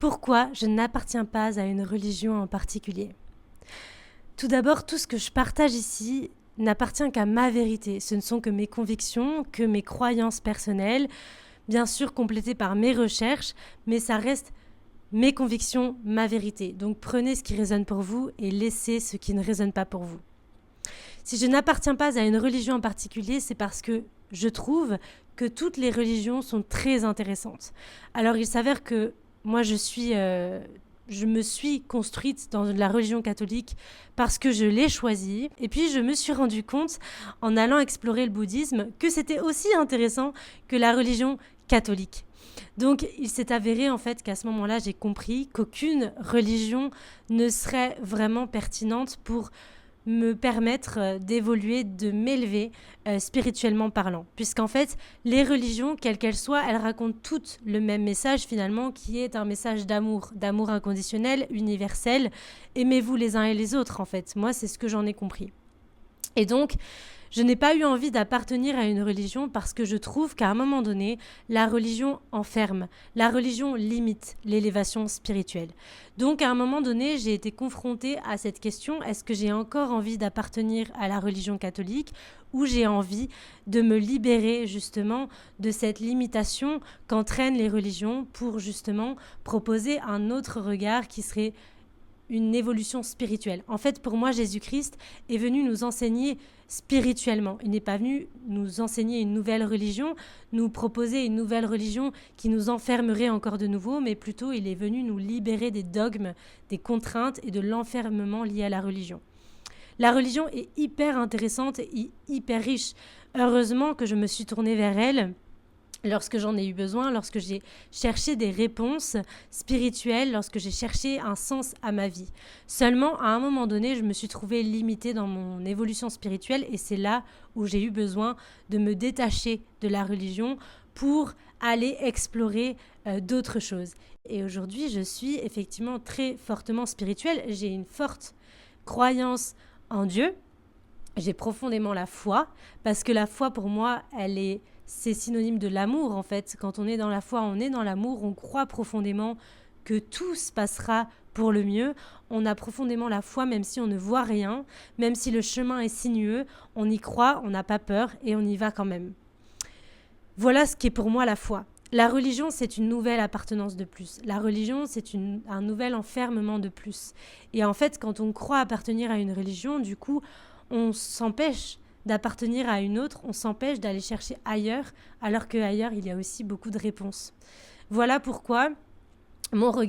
Pourquoi je n'appartiens pas à une religion en particulier? Tout d'abord, tout ce que je partage ici n'appartient qu'à ma vérité. Ce ne sont que mes convictions, que mes croyances personnelles, bien sûr complétées par mes recherches, mais ça reste mes convictions, ma vérité. Donc prenez ce qui résonne pour vous et laissez ce qui ne résonne pas pour vous. Si je n'appartiens pas à une religion en particulier, c'est parce que je trouve que toutes les religions sont très intéressantes. Alors il s'avère que moi je me suis construite dans la religion catholique parce que je l'ai choisie. Et puis je me suis rendu compte en allant explorer le bouddhisme que c'était aussi intéressant que la religion catholique. Donc il s'est avéré en fait qu'à ce moment-là j'ai compris qu'aucune religion ne serait vraiment pertinente pour me permettre d'évoluer, de m'élever spirituellement parlant. Puisqu'en fait, les religions, quelles qu'elles soient, elles racontent toutes le même message finalement, qui est un message d'amour inconditionnel, universel. Aimez-vous les uns et les autres en fait. Moi, c'est ce que j'en ai compris. Et donc, je n'ai pas eu envie d'appartenir à une religion parce que je trouve qu'à un moment donné, la religion enferme, la religion limite l'élévation spirituelle. Donc à un moment donné, j'ai été confrontée à cette question, est-ce que j'ai encore envie d'appartenir à la religion catholique ou j'ai envie de me libérer justement de cette limitation qu'entraînent les religions pour justement proposer un autre regard qui serait une évolution spirituelle. En fait, pour moi, Jésus-Christ est venu nous enseigner spirituellement. Il n'est pas venu nous enseigner une nouvelle religion, nous proposer une nouvelle religion qui nous enfermerait encore de nouveau, mais plutôt il est venu nous libérer des dogmes, des contraintes et de l'enfermement lié à la religion. La religion est hyper intéressante et hyper riche. Heureusement que je me suis tournée vers elle lorsque j'en ai eu besoin, lorsque j'ai cherché des réponses spirituelles, lorsque j'ai cherché un sens à ma vie. Seulement, à un moment donné, je me suis trouvée limitée dans mon évolution spirituelle et c'est là où j'ai eu besoin de me détacher de la religion pour aller explorer d'autres choses. Et aujourd'hui, je suis effectivement très fortement spirituelle. J'ai une forte croyance en Dieu. J'ai profondément la foi, parce que la foi, pour moi, c'est synonyme de l'amour, en fait. Quand on est dans la foi, on est dans l'amour, on croit profondément que tout se passera pour le mieux. On a profondément la foi, même si on ne voit rien, même si le chemin est sinueux, on y croit, on n'a pas peur et on y va quand même. Voilà ce qui est pour moi la foi. La religion, c'est une nouvelle appartenance de plus. La religion, c'est un nouvel enfermement de plus. Et en fait, quand on croit appartenir à une religion, du coup, on s'empêche d'appartenir à une autre, on s'empêche d'aller chercher ailleurs, alors qu'ailleurs, il y a aussi beaucoup de réponses. Voilà pourquoi mon regard